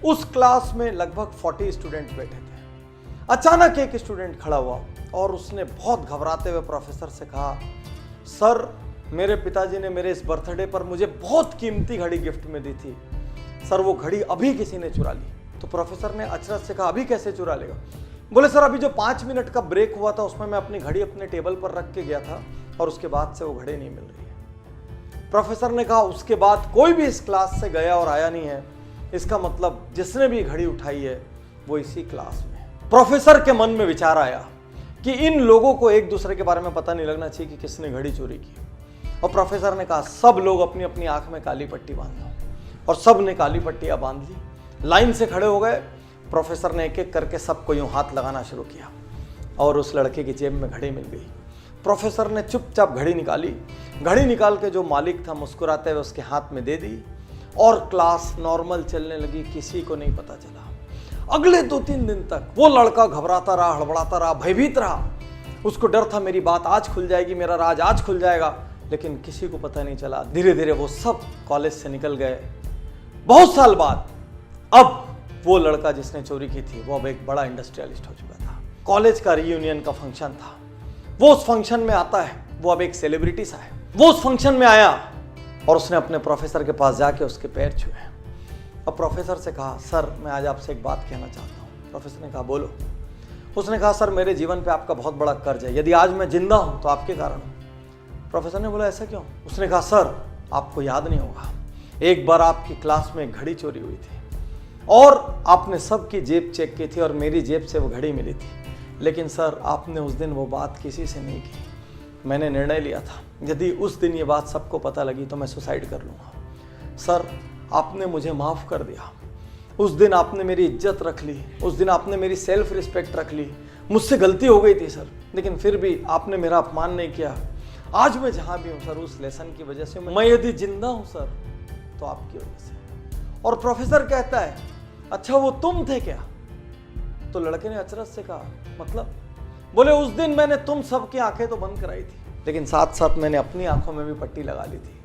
उस क्लास में लगभग 40 स्टूडेंट बैठे थे। अचानक एक स्टूडेंट खड़ा हुआ और उसने बहुत घबराते हुए प्रोफेसर से कहा, सर मेरे पिताजी ने मेरे इस बर्थडे पर मुझे बहुत कीमती घड़ी गिफ्ट में दी थी, सर वो घड़ी अभी किसी ने चुरा ली। तो प्रोफेसर ने अचरज से कहा, अभी कैसे चुरा लेगा? बोले, सर अभी जो 5 मिनट का ब्रेक हुआ था उसमें मैं अपनी घड़ी अपने टेबल पर रख के गया था और उसके बाद से वो घड़ी नहीं मिल रही है। प्रोफेसर ने कहा, उसके बाद कोई भी इस क्लास से गया और आया नहीं है, इसका मतलब जिसने भी घड़ी उठाई है वो इसी क्लास में है। प्रोफेसर के मन में विचार आया कि इन लोगों को एक दूसरे के बारे में पता नहीं लगना चाहिए कि किसने घड़ी चोरी की। और प्रोफेसर ने कहा, सब लोग अपनी अपनी आंख में काली पट्टी बांध लो। और सब ने काली पट्टियां बांध ली, लाइन से खड़े हो गए। प्रोफेसर ने एक एक करके सबको यूं हाथ लगाना शुरू किया और उस लड़के की जेब में घड़ी मिल गई। प्रोफेसर ने चुपचाप घड़ी निकाली, घड़ी निकाल के जो मालिक था मुस्कुराते हुए उसके हाथ में दे दी और क्लास नॉर्मल चलने लगी, किसी को नहीं पता चला। अगले 2-3 दिन तक वो लड़का घबराता रहा, हड़बड़ाता रहा, भयभीत रहा। उसको डर था मेरी बात आज खुल जाएगी, मेरा राज आज खुल जाएगा, लेकिन किसी को पता नहीं चला। धीरे धीरे वो सब कॉलेज से निकल गए। बहुत साल बाद अब वो लड़का जिसने चोरी की थी वो अब एक बड़ा इंडस्ट्रियलिस्ट हो चुका था। कॉलेज का रीयूनियन का फंक्शन था, वो उस फंक्शन में आता है, वो अब एक सेलिब्रिटी सा है। वो उस फंक्शन में आया और उसने अपने प्रोफेसर के पास जाके उसके पैर छुए और प्रोफेसर से कहा, सर मैं आज आपसे एक बात कहना चाहता हूँ। प्रोफेसर ने कहा, बोलो। उसने कहा, सर मेरे जीवन पे आपका बहुत बड़ा कर्ज है, यदि आज मैं जिंदा हूँ तो आपके कारण हूँ। प्रोफेसर ने बोला, ऐसा क्यों? उसने कहा, सर आपको याद नहीं होगा, एक बार आपकी क्लास में एक घड़ी चोरी हुई थी और आपने सबकी जेब चेक की थी और मेरी जेब से वो घड़ी मिली थी, लेकिन सर आपने उस दिन वो बात किसी से नहीं की। मैंने निर्णय लिया था यदि उस दिन ये बात सबको पता लगी तो मैं सुसाइड कर लूँगा। सर आपने मुझे माफ़ कर दिया, उस दिन आपने मेरी इज्जत रख ली, उस दिन आपने मेरी सेल्फ रिस्पेक्ट रख ली। मुझसे गलती हो गई थी सर, लेकिन फिर भी आपने मेरा अपमान नहीं किया। आज मैं जहाँ भी हूँ सर उस लेसन की वजह से, मैं यदि जिंदा हूँ सर तो आपकी वजह से। और प्रोफेसर कहता है, अच्छा वो तुम थे क्या? तो लड़के ने अचरज से कहा, मतलब? बोले, उस दिन मैंने तुम सबकी आंखें तो बंद कराई थी, लेकिन साथ साथ मैंने अपनी आंखों में भी पट्टी लगा ली थी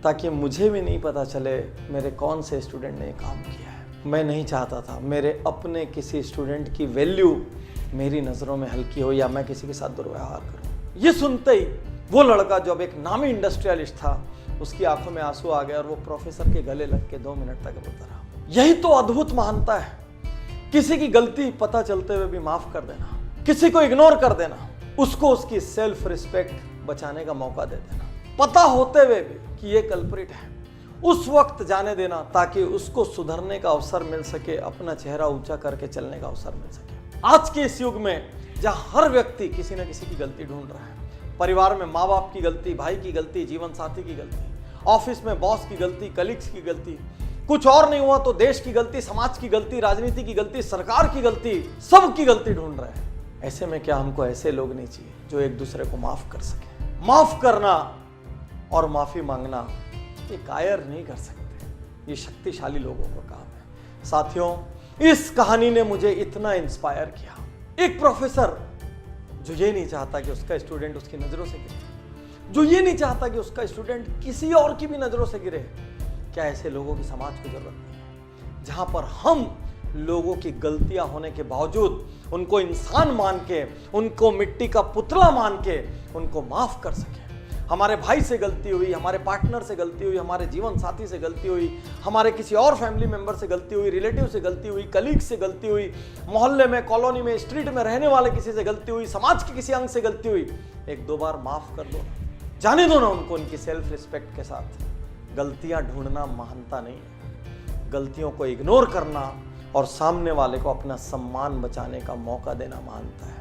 ताकि मुझे भी नहीं पता चले मेरे कौन से स्टूडेंट ने ये काम किया है। मैं नहीं चाहता था मेरे अपने किसी स्टूडेंट की वैल्यू मेरी नज़रों में हल्की हो या मैं किसी के साथ दुर्व्यवहार करूं। ये सुनते ही वो लड़का जो अब एक नामी इंडस्ट्रियलिस्ट था, उसकी आंखों में आंसू आ गया और वो प्रोफेसर के गले लग के 2 मिनट तक रोता रहा। यही तो अद्भुत महानता है, किसी की गलती पता चलते हुए भी माफ कर देना, किसी को इग्नोर कर देना, उसको उसकी सेल्फ रिस्पेक्ट बचाने का मौका दे देना, पता होते हुए भी कि ये कल्प्रिट है, उस वक्त जाने देना ताकि उसको सुधरने का अवसर मिल सके, अपना चेहरा ऊंचा करके चलने का अवसर मिल सके। आज के इस युग में जहां हर व्यक्ति किसी न किसी की गलती ढूंढ रहा है, परिवार में माँ बाप की गलती, भाई की गलती, जीवन साथी की गलती, ऑफिस में बॉस की गलती, कलीग्स की गलती, कुछ और नहीं हुआ तो देश की गलती, समाज की गलती, राजनीति की गलती, सरकार की गलती, सबकी गलती ढूंढ रहे हैं। ऐसे में क्या हमको ऐसे लोग नहीं चाहिए जो एक दूसरे को माफ कर सके? माफ करना और माफी मांगना ये कायर नहीं कर सकते, ये शक्तिशाली लोगों का काम है। साथियों, इस कहानी ने मुझे इतना इंस्पायर किया। एक प्रोफेसर जो ये नहीं चाहता कि उसका स्टूडेंट उसकी नजरों से गिरे, जो ये नहीं चाहता कि उसका स्टूडेंट किसी और की भी नजरों से गिरे, क्या ऐसे लोगों की समाज को जरूरत नहीं है? जहां पर हम लोगों की गलतियां होने के बावजूद उनको इंसान मान के, उनको मिट्टी का पुतला मान के उनको माफ कर सके। हमारे भाई से गलती हुई, हमारे पार्टनर से गलती हुई, हमारे जीवन साथी से गलती हुई, हमारे किसी और फैमिली मेंबर से गलती हुई, रिलेटिव से गलती हुई, कलीग से गलती हुई, मोहल्ले में, कॉलोनी में, स्ट्रीट में रहने वाले किसी से गलती हुई, समाज के किसी अंग से गलती हुई, 1-2 बार माफ कर दो, जाने दो ना उनको उनकी सेल्फ रिस्पेक्ट के साथ। गलतियां ढूंढना महानता नहीं है, गलतियों को इग्नोर करना और सामने वाले को अपना सम्मान बचाने का मौका देना महानता है।